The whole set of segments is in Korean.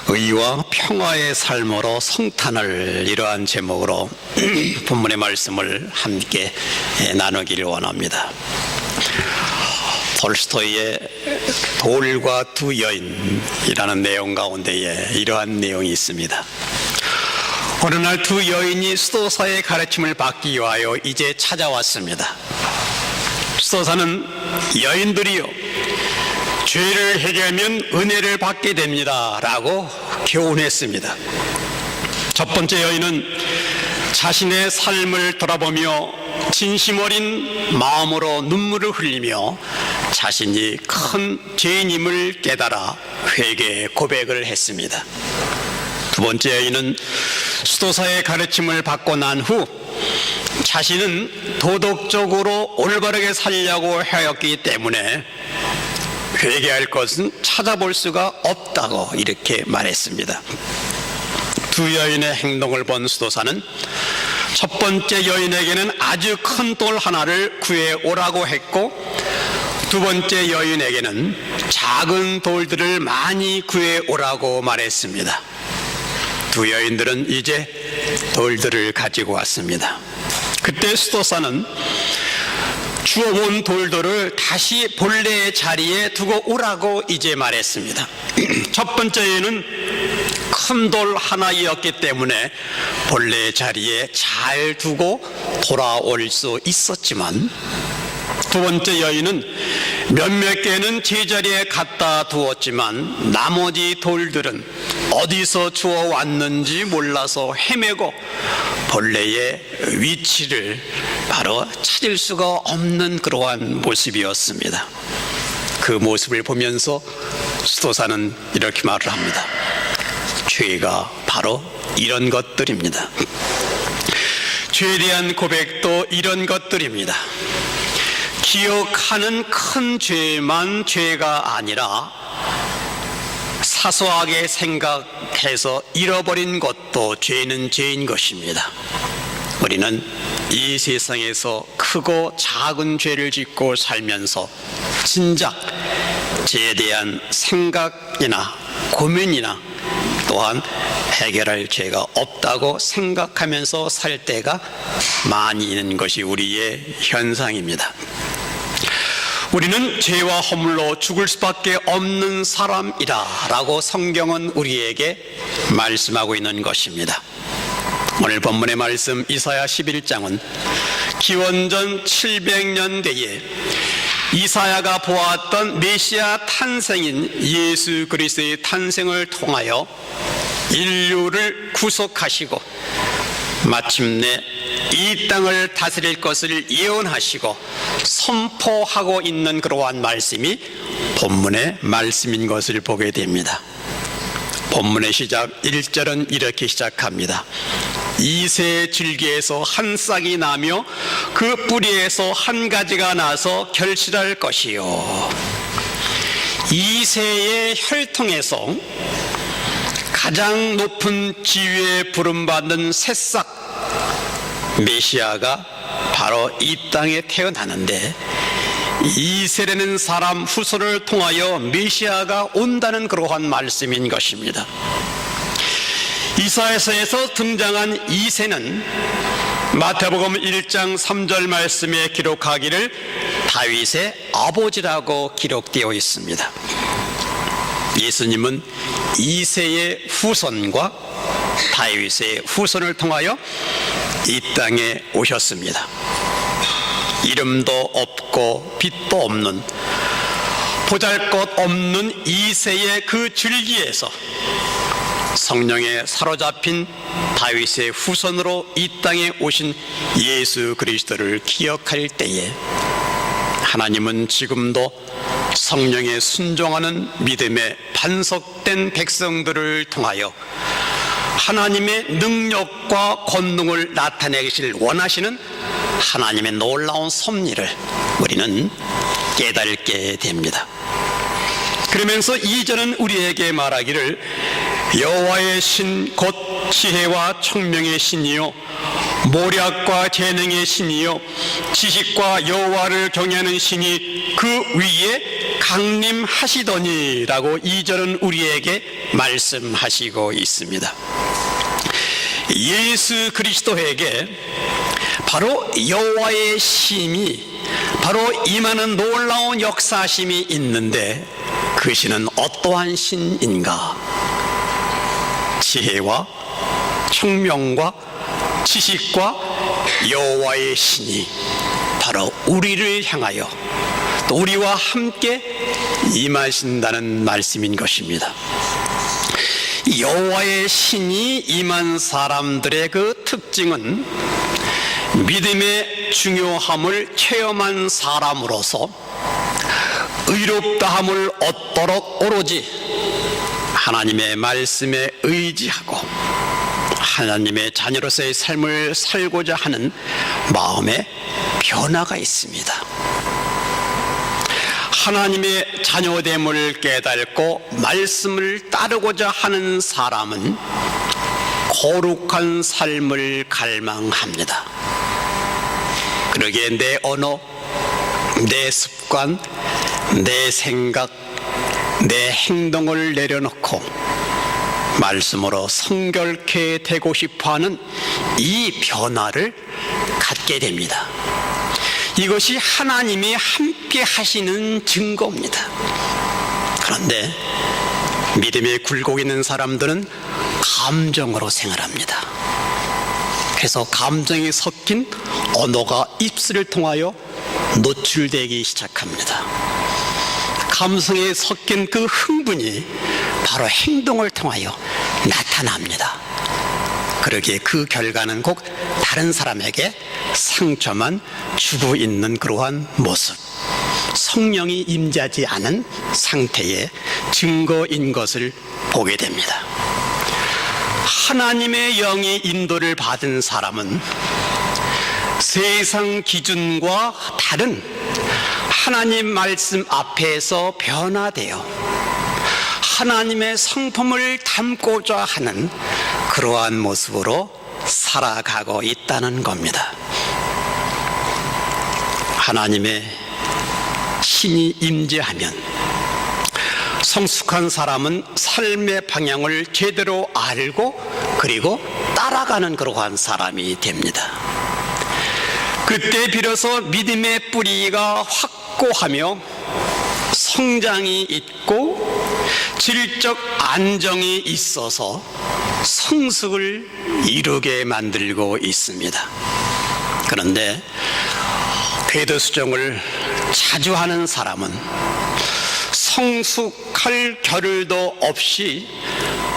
의와 평화의 삶으로 성탄을 이러한 제목으로 본문의 말씀을 함께 나누기를 원합니다. 톨스토이의 돌과 두 여인이라는 내용 가운데에 이러한 내용이 있습니다. 어느 날 두 여인이 수도사의 가르침을 받기 위하여 이제 찾아왔습니다. 수도사는 여인들이요, 죄를 해결하면 은혜를 받게 됩니다 라고 교훈했습니다. 첫 번째 여인은 자신의 삶을 돌아보며 진심 어린 마음으로 눈물을 흘리며 자신이 큰 죄인임을 깨달아 회개 고백을 했습니다. 두 번째 여인은 수도사의 가르침을 받고 난 후 자신은 도덕적으로 올바르게 살려고 하였기 때문에 회개할 것은 찾아볼 수가 없다고 이렇게 말했습니다. 두 여인의 행동을 본 수도사는 첫 번째 여인에게는 아주 큰 돌 하나를 구해 오라고 했고, 두 번째 여인에게는 작은 돌들을 많이 구해 오라고 말했습니다. 두 여인들은 이제 돌들을 가지고 왔습니다. 그때 수도사는 주워온 돌들을 다시 본래의 자리에 두고 오라고 이제 말했습니다. 첫 번째 여인은 큰 돌 하나였기 때문에 본래의 자리에 잘 두고 돌아올 수 있었지만, 두 번째 여인은 몇몇 개는 제자리에 갖다 두었지만 나머지 돌들은 어디서 주워왔는지 몰라서 헤매고 본래의 위치를 바로 찾을 수가 없는 그러한 모습이었습니다. 그 모습을 보면서 수도사는 이렇게 말을 합니다. 죄가 바로 이런 것들입니다. 죄에 대한 고백도 이런 것들입니다. 기억하는 큰 죄만 죄가 아니라 사소하게 생각해서 잃어버린 것도 죄는 죄인 것입니다. 우리는 이 세상에서 크고 작은 죄를 짓고 살면서 진작 죄에 대한 생각이나 고민이나 또한 해결할 죄가 없다고 생각하면서 살 때가 많이 있는 것이 우리의 현상입니다. 우리는 죄와 허물로 죽을 수밖에 없는 사람이다 라고 성경은 우리에게 말씀하고 있는 것입니다. 오늘 본문의 말씀 이사야 11장은 기원전 700년 뒤에 이사야가 보았던 메시아 탄생인 예수 그리스도의 탄생을 통하여 인류를 구속하시고 마침내 이 땅을 다스릴 것을 예언하시고 선포하고 있는 그러한 말씀이 본문의 말씀인 것을 보게 됩니다. 본문의 시작 1절은 이렇게 시작합니다. 이새의 줄기에서 한 싹이 나며 그 뿌리에서 한 가지가 나서 결실할 것이요. 이새의 혈통에서 가장 높은 지위에 부름받는 새싹 메시아가 바로 이 땅에 태어나는데, 이세라는 사람 후손을 통하여 메시아가 온다는 그러한 말씀인 것입니다. 이사야서에서 등장한 이새는 마태복음 1장 3절 말씀에 기록하기를 다윗의 아버지라고 기록되어 있습니다. 예수님은 이새의 후손과 다윗의 후손을 통하여 이 땅에 오셨습니다. 이름도 없고 빛도 없는 보잘것없는 이새의 그 줄기에서 성령에 사로잡힌 다윗의 후손으로 이 땅에 오신 예수 그리스도를 기억할 때에 하나님은 지금도 성령에 순종하는 믿음에 반석된 백성들을 통하여 하나님의 능력과 권능을 나타내길 원하시는 하나님의 놀라운 섭리를 우리는 깨닫게 됩니다. 그러면서 2절은 우리에게 말하기를 여호와의 신 곧 지혜와 총명의 신이요 모략과 재능의 신이요 지식과 여호와를 경외하는 신이 그 위에 강림하시더니라고 2절은 우리에게 말씀하시고 있습니다. 예수 그리스도에게 바로 여호와의 신이 바로 임하는 놀라운 역사심이 있는데, 그 신은 어떠한 신인가? 지혜와 총명과 지식과 여호와의 신이 바로 우리를 향하여 또 우리와 함께 임하신다는 말씀인 것입니다. 여호와의 신이 임한 사람들의 그 특징은 믿음의 중요함을 체험한 사람으로서 의롭다함을 얻도록 오로지 하나님의 말씀에 의지하고 하나님의 자녀로서의 삶을 살고자 하는 마음의 변화가 있습니다. 하나님의 자녀됨을 깨닫고 말씀을 따르고자 하는 사람은 거룩한 삶을 갈망합니다. 그러기에 내 언어, 내 습관, 내 생각, 내 행동을 내려놓고 말씀으로 성결케 되고 싶어하는 이 변화를 갖게 됩니다. 이것이 하나님이 함께 하시는 증거입니다. 그런데 믿음에 굴곡 있는 사람들은 감정으로 생활합니다. 그래서 감정이 섞인 언어가 입술을 통하여 노출되기 시작합니다. 감성에 섞인 그 흥분이 바로 행동을 통하여 나타납니다. 그러기에 그 결과는 꼭 다른 사람에게 상처만 주고 있는 그러한 모습, 성령이 임재하지 않은 상태의 증거인 것을 보게 됩니다. 하나님의 영이 인도를 받은 사람은 세상 기준과 다른 하나님 말씀 앞에서 변화되어 하나님의 성품을 담고자 하는 그러한 모습으로 살아가고 있다는 겁니다. 하나님의 신이 임재하면 성숙한 사람은 삶의 방향을 제대로 알고 그리고 따라가는 그러한 사람이 됩니다. 그때 비로소 믿음의 뿌리가 확고하며 성장이 있고 질적 안정이 있어서 성숙을 이루게 만들고 있습니다. 그런데 궤도 수정을 자주 하는 사람은 성숙할 겨를도 없이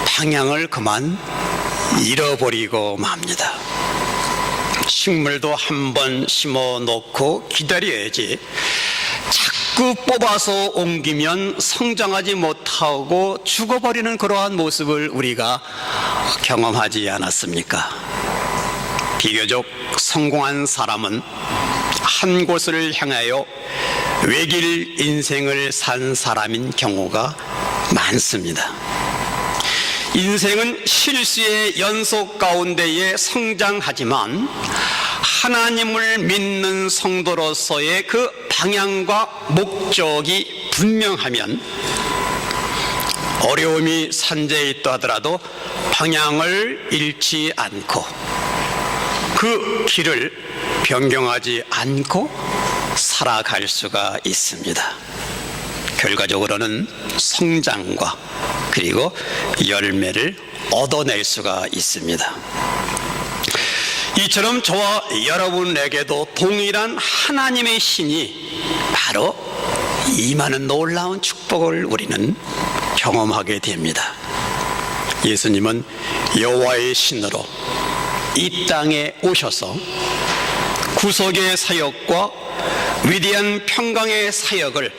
방향을 그만 잃어버리고 맙니다. 식물도 한번 심어 놓고 기다려야지 자꾸 뽑아서 옮기면 성장하지 못하고 죽어버리는 그러한 모습을 우리가 경험하지 않았습니까? 비교적 성공한 사람은 한 곳을 향하여 외길 인생을 산 사람인 경우가 많습니다. 인생은 실수의 연속 가운데에 성장하지만 하나님을 믿는 성도로서의 그 방향과 목적이 분명하면 어려움이 산재해 있다 하더라도 방향을 잃지 않고 그 길을 변경하지 않고 살아갈 수가 있습니다. 결과적으로는 성장과 그리고 열매를 얻어낼 수가 있습니다. 이처럼 저와 여러분에게도 동일한 하나님의 신이 바로 임하는 놀라운 축복을 우리는 경험하게 됩니다. 예수님은 여호와의 신으로 이 땅에 오셔서 구속의 사역과 위대한 평강의 사역을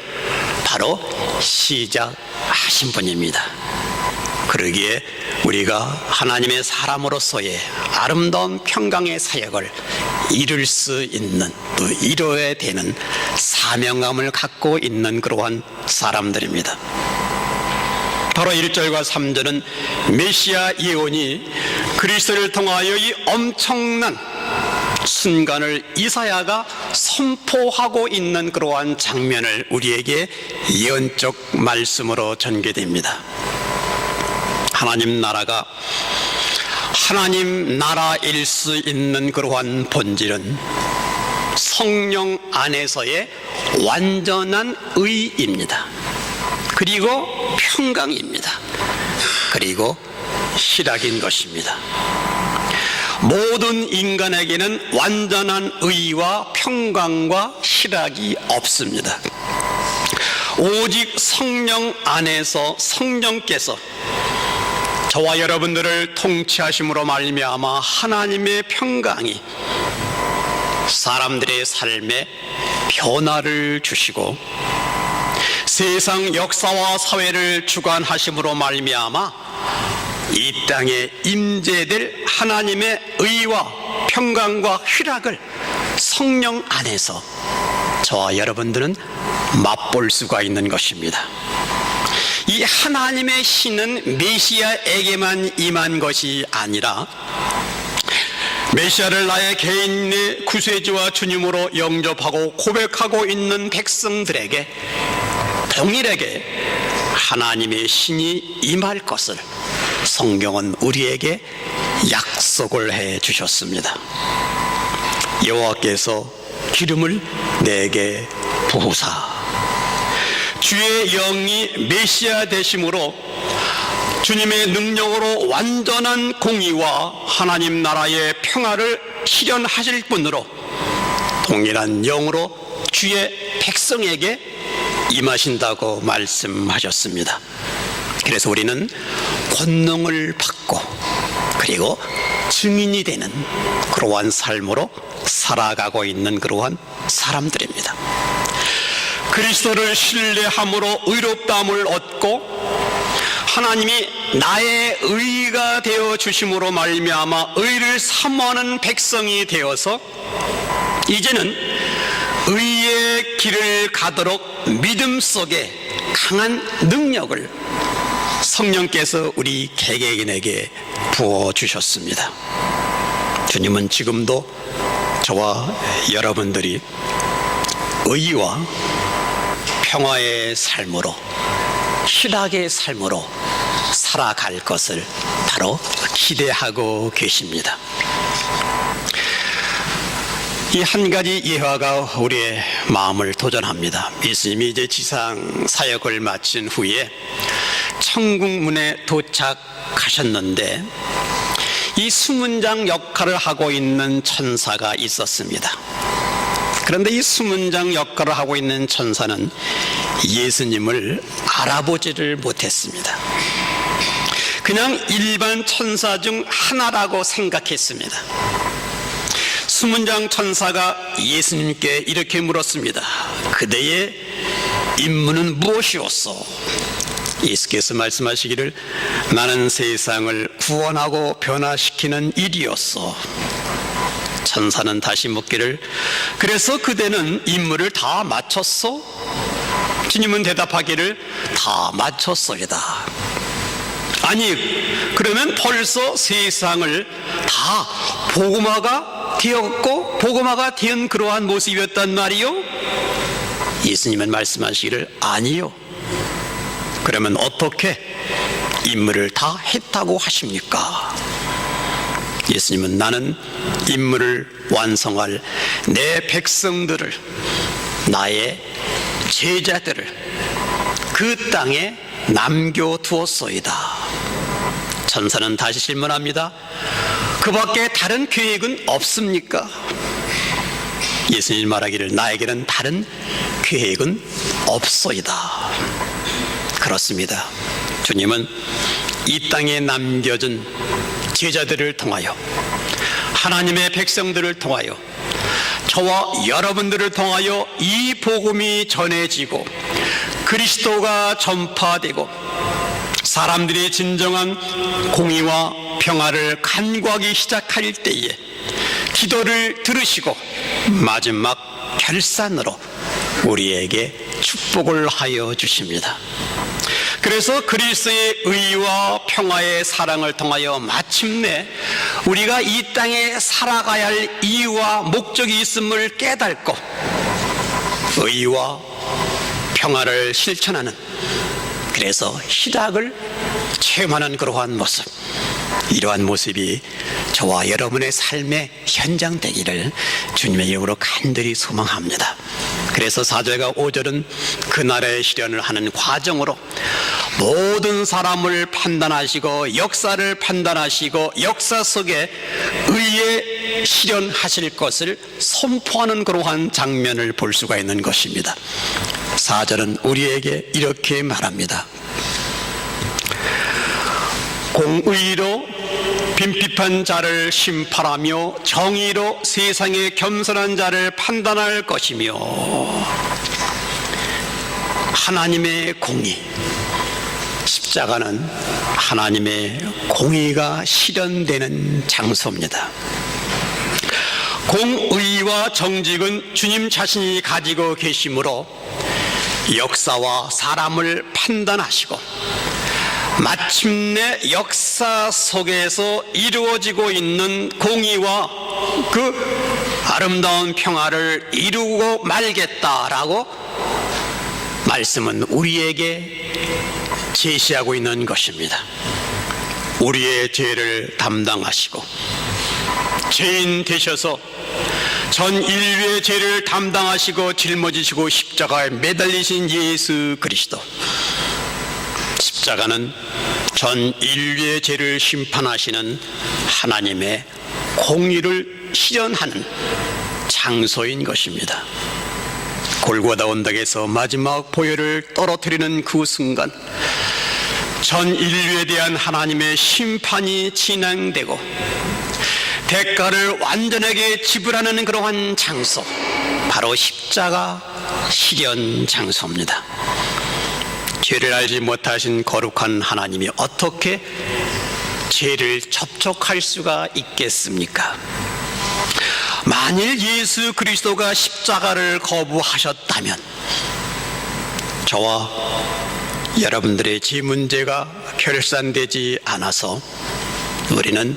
바로 시작하신 분입니다. 그러기에 우리가 하나님의 사람으로서의 아름다운 평강의 사역을 이룰 수 있는, 또 이루어야 되는 사명감을 갖고 있는 그러한 사람들입니다. 바로 1절과 3절은 메시아 예언이 그리스도를 통하여 이 엄청난 순간을 이사야가 선포하고 있는 그러한 장면을 우리에게 예언적 말씀으로 전개됩니다. 하나님 나라가 하나님 나라일 수 있는 그러한 본질은 성령 안에서의 완전한 의입니다. 그리고 평강입니다. 그리고 희락인 것입니다. 모든 인간에게는 완전한 의와 평강과 희락이 없습니다. 오직 성령 안에서 성령께서 저와 여러분들을 통치하심으로 말미암아 하나님의 평강이 사람들의 삶에 변화를 주시고 세상 역사와 사회를 주관하심으로 말미암아 이 땅에 임재될 하나님의 의와 평강과 희락을 성령 안에서 저와 여러분들은 맛볼 수가 있는 것입니다. 이 하나님의 신은 메시아에게만 임한 것이 아니라 메시아를 나의 개인의 구세주와 주님으로 영접하고 고백하고 있는 백성들에게 동일하게 하나님의 신이 임할 것을 성경은 우리에게 약속을 해 주셨습니다. 여호와께서 기름을 내게 부으사 주의 영이 메시아 되심으로 주님의 능력으로 완전한 공의와 하나님 나라의 평화를 실현하실 분으로 동일한 영으로 주의 백성에게 임하신다고 말씀하셨습니다. 그래서 우리는 권능을 받고 그리고 증인이 되는 그러한 삶으로 살아가고 있는 그러한 사람들입니다. 그리스도를 신뢰함으로 의롭다함을 얻고 하나님이 나의 의가 되어 주심으로 말미암아 의를 사모하는 백성이 되어서 이제는 의의 길을 가도록 믿음 속에 강한 능력을 성령께서 우리 개개인에게 부어주셨습니다. 주님은 지금도 저와 여러분들이 의와 평화의 삶으로 희락의 삶으로 살아갈 것을 바로 기대하고 계십니다. 이 한 가지 예화가 우리의 마음을 도전합니다. 예수님이 이제 지상 사역을 마친 후에 천국문에 도착하셨는데 이 수문장 역할을 하고 있는 천사가 있었습니다. 그런데 이 수문장 역할을 하고 있는 천사는 예수님을 알아보지를 못했습니다. 그냥 일반 천사 중 하나라고 생각했습니다. 수문장 천사가 예수님께 이렇게 물었습니다. 그대의 임무는 무엇이었소? 예수께서 말씀하시기를 나는 세상을 구원하고 변화시키는 일이었소. 천사는 다시 묻기를 그래서 그대는 임무를 다 마쳤소? 주님은 대답하기를 다 마쳤소이다. 아니 그러면 벌써 세상을 다 복음화가 되었고 복음화가 된 그러한 모습이었단 말이요? 예수님은 말씀하시기를 아니요. 그러면 어떻게 임무를 다 했다고 하십니까? 예수님은 나는 임무를 완성할 내 백성들을 나의 제자들을 그 땅에 남겨두었소이다. 천사는 다시 질문합니다. 그 밖에 다른 계획은 없습니까? 예수님 말하기를 나에게는 다른 계획은 없소이다. 그렇습니다. 주님은 이 땅에 남겨진 제자들을 통하여 하나님의 백성들을 통하여 저와 여러분들을 통하여 이 복음이 전해지고 그리스도가 전파되고 사람들이 진정한 공의와 평화를 간구하기 시작할 때에 기도를 들으시고 마지막 결산으로 우리에게 축복을 하여 주십니다. 그래서 그리스도의 의와 평화의 사랑을 통하여 마침내 우리가 이 땅에 살아가야 할 이유와 목적이 있음을 깨닫고 의와 평화를 실천하는, 그래서 희락을 체험하는 그러한 모습, 이러한 모습이 저와 여러분의 삶의 현장 되기를 주님의 이름으로 간절히 소망합니다. 그래서 4절과 5절은 그 나라의 실현을 하는 과정으로 모든 사람을 판단하시고 역사를 판단하시고 역사 속에 의의 실현하실 것을 선포하는 그러한 장면을 볼 수가 있는 것입니다. 4절은 우리에게 이렇게 말합니다. 공의로 빈핍한 자를 심판하며 정의로 세상의 겸손한 자를 판단할 것이며, 하나님의 공의, 십자가는 하나님의 공의가 실현되는 장소입니다. 공의와 정직은 주님 자신이 가지고 계시므로 역사와 사람을 판단하시고 마침내 역사 속에서 이루어지고 있는 공의와 그 아름다운 평화를 이루고 말겠다라고 말씀은 우리에게 제시하고 있는 것입니다. 우리의 죄를 담당하시고 죄인 되셔서 전 인류의 죄를 담당하시고 짊어지시고 십자가에 매달리신 예수 그리스도, 십자가는 전 인류의 죄를 심판하시는 하나님의 공의를 실현하는 장소인 것입니다. 골고다 언덕에서 마지막 보혈을 떨어뜨리는 그 순간 전 인류에 대한 하나님의 심판이 진행되고 대가를 완전하게 지불하는 그러한 장소, 바로 십자가 실현 장소입니다. 죄를 알지 못하신 거룩한 하나님이 어떻게 죄를 접촉할 수가 있겠습니까? 만일 예수 그리스도가 십자가를 거부하셨다면 저와 여러분들의 죄 문제가 결산되지 않아서 우리는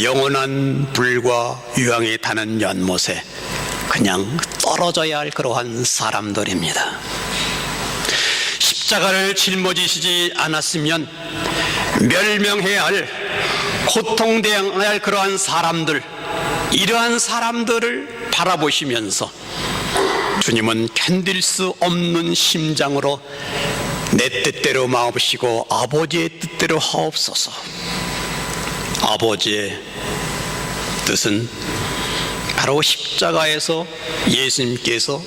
영원한 불과 유황이 타는 연못에 그냥 떨어져야 할 그러한 사람들입니다. 십자가를 짊어지시지 않았으면 멸명해야 할, 고통당해야 할 그러한 사람들, 이러한 사람들을 바라보시면서 주님은 견딜 수 없는 심장으로 내 뜻대로 마옵시고 아버지의 뜻대로 하옵소서. 아버지의 뜻은 바로 십자가에서 예수님께서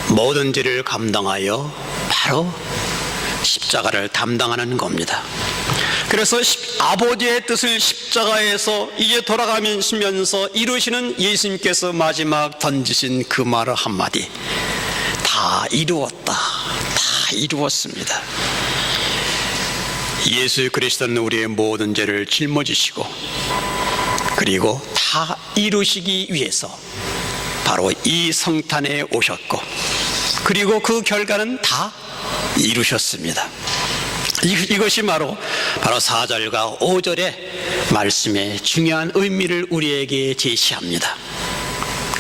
모든 죄를 감당하여 바로 십자가를 담당하는 겁니다. 그래서 아버지의 뜻을 십자가에서 이제 돌아가시면서 이루시는 예수님께서 마지막 던지신 그 말 한마디, 다 이루었다, 다 이루었습니다. 예수 그리스도는 우리의 모든 죄를 짊어지시고 그리고 다 이루시기 위해서 바로 이 성탄에 오셨고, 그리고 그 결과는 다 이루셨습니다. 이것이 바로 4절과 5절의 말씀의 중요한 의미를 우리에게 제시합니다.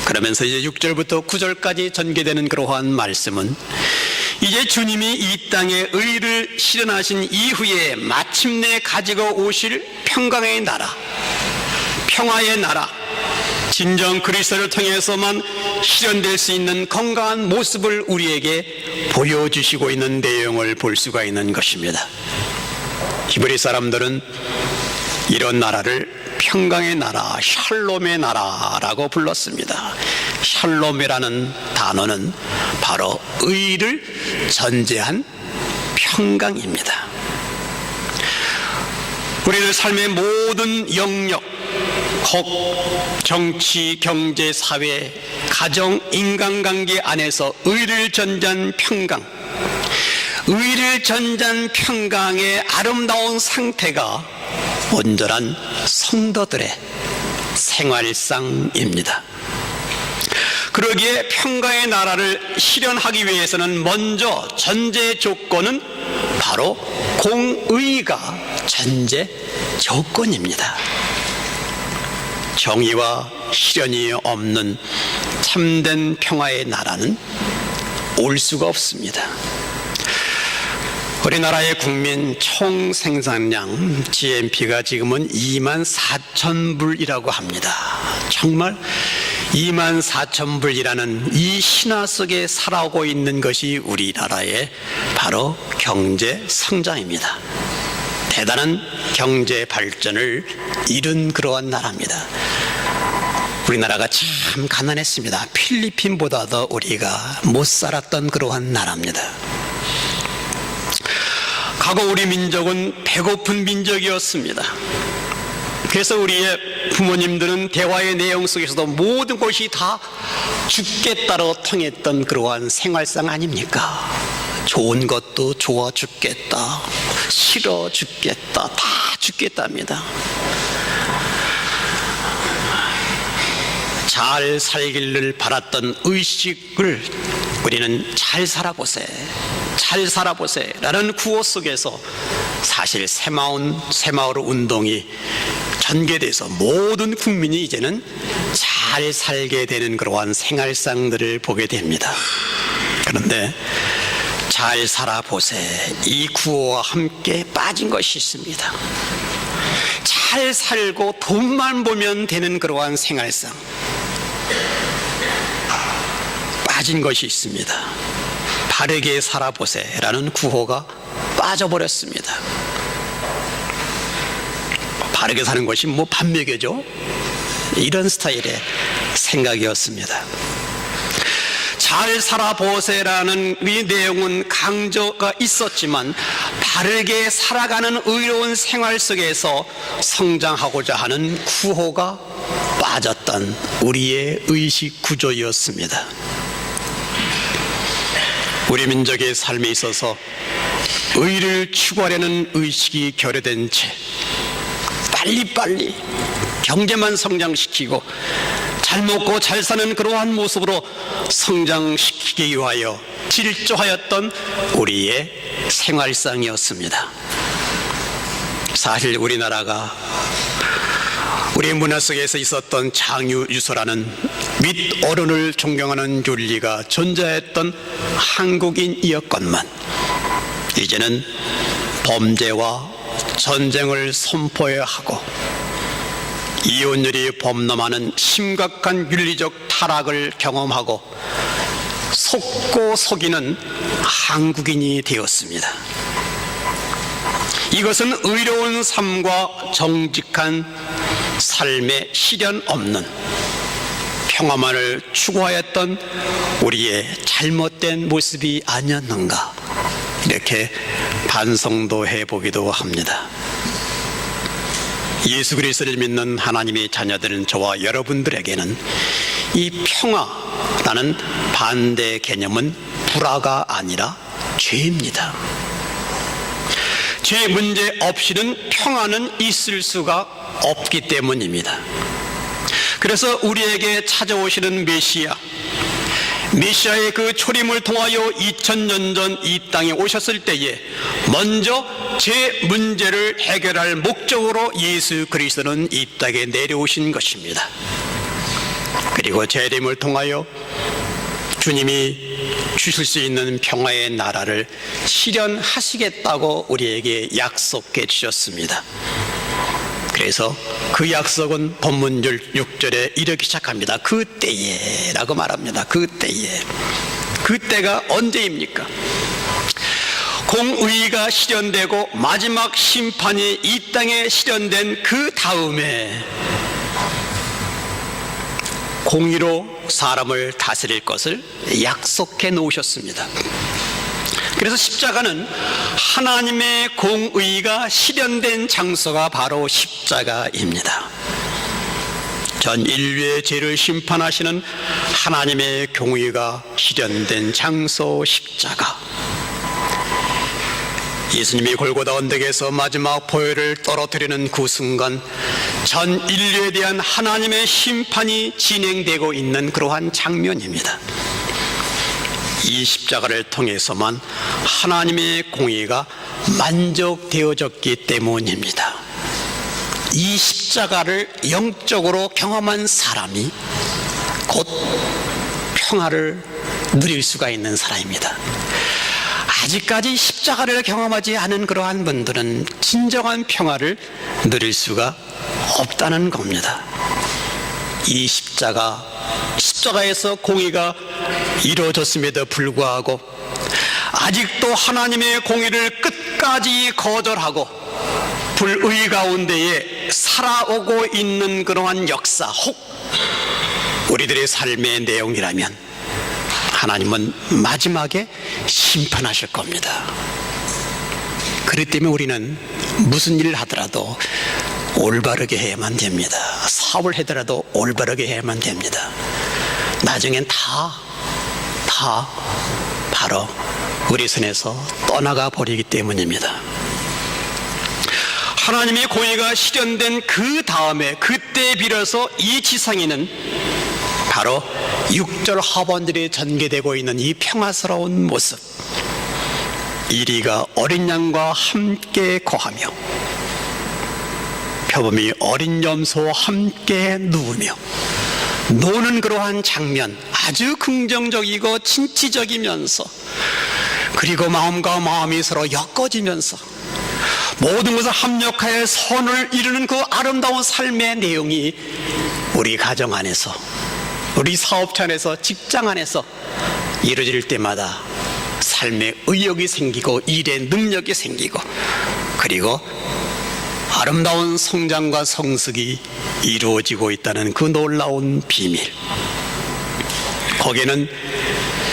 그러면서 이제 6절부터 9절까지 전개되는 그러한 말씀은 이제 주님이 이 땅에 의를 실현하신 이후에 마침내 가지고 오실 평강의 나라, 평화의 나라, 진정 그리스도를 통해서만 실현될 수 있는 건강한 모습을 우리에게 보여주시고 있는 내용을 볼 수가 있는 것입니다. 히브리 사람들은 이런 나라를 평강의 나라, 샬롬의 나라라고 불렀습니다. 샬롬이라는 단어는 바로 의를 전제한 평강입니다. 우리는 삶의 모든 영역, 정치, 경제, 사회, 가정, 인간관계 안에서 의를 전제한 평강, 의를 전제한 평강의 아름다운 상태가 온전한 성도들의 생활상입니다. 그러기에 평강의 나라를 실현하기 위해서는 먼저 전제 조건은 바로 공의가 전제 조건입니다. 정의와 실현이 없는 참된 평화의 나라는 올 수가 없습니다. 우리나라의 국민 총 생산량 GNP가 지금은 24,000불이라고 합니다. 정말 24,000불이라는 이 신화 속에 살아오고 있는 것이 우리나라의 바로 경제 성장입니다. 대단한 경제 발전을 이룬 그러한 나라입니다. 우리나라가 참 가난했습니다. 필리핀보다 더 우리가 못 살았던 그러한 나라입니다. 과거 우리 민족은 배고픈 민족이었습니다. 그래서 우리의 부모님들은 대화의 내용 속에서도 모든 것이 다 죽겠다로 통했던 그러한 생활상 아닙니까? 좋은 것도 좋아 죽겠다, 싫어 죽겠다, 다 죽겠답니다. 잘 살기를 바랐던 의식을 우리는 잘 살아보세, 잘 살아보세 라는 구호 속에서 사실 새마을 운동이 전개돼서 모든 국민이 이제는 잘 살게 되는 그러한 생활상들을 보게 됩니다. 그런데 잘 살아보세 이 구호와 함께 빠진 것이 있습니다. 잘 살고 돈만 보면 되는 그러한 생활상 빠진 것이 있습니다. 바르게 살아보세 라는 구호가 빠져버렸습니다. 바르게 사는 것이 뭐 밥 먹여줘? 이런 스타일의 생각이었습니다. 잘 살아보세라는 이 내용은 강조가 있었지만 바르게 살아가는 의로운 생활 속에서 성장하고자 하는 구호가 빠졌던 우리의 의식 구조였습니다. 우리 민족의 삶에 있어서 의를 추구하려는 의식이 결여된 채 빨리빨리 경제만 성장시키고 잘 먹고 잘 사는 그러한 모습으로 성장시키기 위하여 질주하였던 우리의 생활상이었습니다. 사실 우리나라가 우리 문화 속에서 있었던 장유유서라는 윗어른을 존경하는 윤리가 존재했던 한국인이었건만 이제는 범죄와 전쟁을 선포해야 하고 이혼율이 범람하는 심각한 윤리적 타락을 경험하고 속고 속이는 한국인이 되었습니다. 이것은 의로운 삶과 정직한 삶의 실현 없는 평화만을 추구하였던 우리의 잘못된 모습이 아니었는가 이렇게 반성도 해보기도 합니다. 예수 그리스도를 믿는 하나님의 자녀들은 저와 여러분들에게는 이 평화라는 반대 개념은 불화가 아니라 죄입니다. 죄 문제 없이는 평화는 있을 수가 없기 때문입니다. 그래서 우리에게 찾아오시는 메시아의 그 초림을 통하여 2000년 전 이 땅에 오셨을 때에 먼저 죄 문제를 해결할 목적으로 예수 그리스도는 이 땅에 내려오신 것입니다. 그리고 재림을 통하여 주님이 주실 수 있는 평화의 나라를 실현하시겠다고 우리에게 약속해 주셨습니다. 그래서 그 약속은 본문 6절에 이렇게 시작합니다. 그때에 라고 말합니다. 그때에. 그때가 언제입니까? 공의가 실현되고 마지막 심판이 이 땅에 실현된 그 다음에 공의로 사람을 다스릴 것을 약속해 놓으셨습니다. 그래서 십자가는 하나님의 공의가 실현된 장소가 바로 십자가입니다. 전 인류의 죄를 심판하시는 하나님의 공의가 실현된 장소 십자가. 예수님이 골고다 언덕에서 마지막 보혈을 떨어뜨리는 그 순간 전 인류에 대한 하나님의 심판이 진행되고 있는 그러한 장면입니다. 이 십자가를 통해서만 하나님의 공의가 만족되어졌기 때문입니다. 이 십자가를 영적으로 경험한 사람이 곧 평화를 누릴 수가 있는 사람입니다. 아직까지 십자가를 경험하지 않은 그러한 분들은 진정한 평화를 누릴 수가 없다는 겁니다. 이 십자가에서 공의가 이루어졌음에도 불구하고 아직도 하나님의 공의를 끝까지 거절하고 불의 가운데에 살아오고 있는 그러한 역사, 혹 우리들의 삶의 내용이라면 하나님은 마지막에 심판하실 겁니다. 그렇기 때문에 우리는 무슨 일을 하더라도 올바르게 해야만 됩니다. 사업을 하더라도 올바르게 해야만 됩니다. 나중엔 다 바로 우리 손에서 떠나가 버리기 때문입니다. 하나님의 공의가 실현된 그 다음에 그때 비로소 이 지상에는 바로 6절 하반절에 전개되고 있는 이 평화스러운 모습, 이리가 어린 양과 함께 거하며 표범이 어린 염소와 함께 누우며 노는 그러한 장면, 아주 긍정적이고 진취적이면서 그리고 마음과 마음이 서로 엮어지면서 모든 것을 합력하여 선을 이루는 그 아름다운 삶의 내용이 우리 가정 안에서, 우리 사업체 안에서, 직장 안에서 이루어질 때마다 삶의 의욕이 생기고 일의 능력이 생기고 그리고 아름다운 성장과 성숙이 이루어지고 있다는 그 놀라운 비밀, 거기에는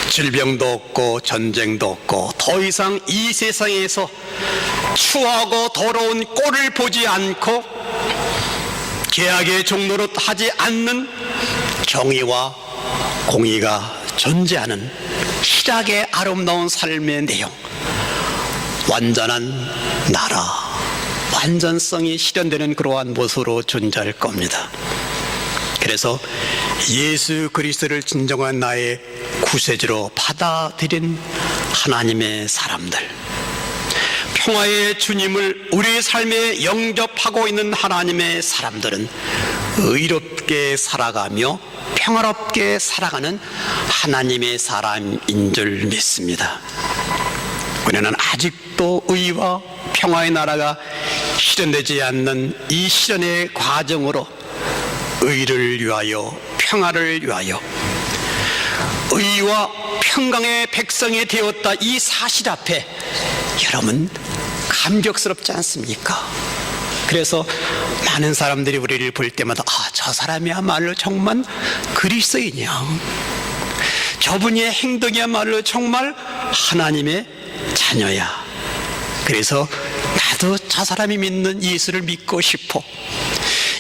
질병도 없고 전쟁도 없고 더 이상 이 세상에서 추하고 더러운 꼴을 보지 않고 계약의 종로로 하지 않는 정의와 공의가 존재하는 희락의 아름다운 삶의 내용, 완전한 나라, 완전성이 실현되는 그러한 모습으로 존재할 겁니다. 그래서 예수 그리스도를 진정한 나의 구세주로 받아들인 하나님의 사람들, 평화의 주님을 우리의 삶에 영접하고 있는 하나님의 사람들은 의롭게 살아가며 평화롭게 살아가는 하나님의 사람인 줄 믿습니다. 우리는 아직도 의와 평화의 나라가 실현되지 않는 이 실현의 과정으로 의를 위하여, 평화를 위하여, 의와 평강의 백성이 되었다, 이 사실 앞에 여러분 감격스럽지 않습니까? 그래서 많은 사람들이 우리를 볼 때마다 저 사람이야말로 정말 그리스도이냐, 저분의 행동이야말로 정말 하나님의 자녀야, 그래서 나도 저 사람이 믿는 예수를 믿고 싶어.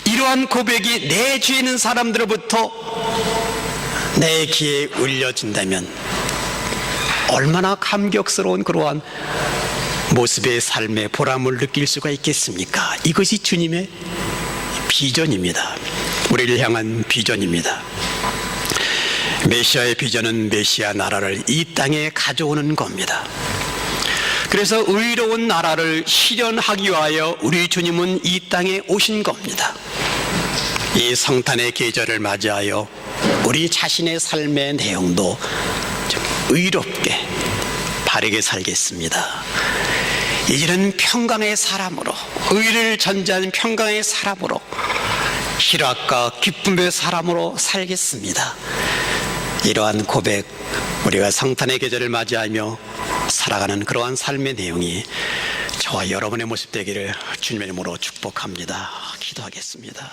이러한 고백이 내 주위에 있는 사람들로부터 내 귀에 울려진다면 얼마나 감격스러운 그러한 모습의 삶의 보람을 느낄 수가 있겠습니까? 이것이 주님의 비전입니다. 우리를 향한 비전입니다. 메시아의 비전은 메시아 나라를 이 땅에 가져오는 겁니다. 그래서 의로운 나라를 실현하기 위하여 우리 주님은 이 땅에 오신 겁니다. 이 성탄의 계절을 맞이하여 우리 자신의 삶의 내용도 좀 의롭게 바르게 살겠습니다. 이제는 평강의 사람으로, 의를 전제하는 평강의 사람으로, 희락과 기쁨의 사람으로 살겠습니다. 이러한 고백, 우리가 성탄의 계절을 맞이하며 살아가는 그러한 삶의 내용이 저와 여러분의 모습 되기를 주님의 이름으로 축복합니다. 기도하겠습니다.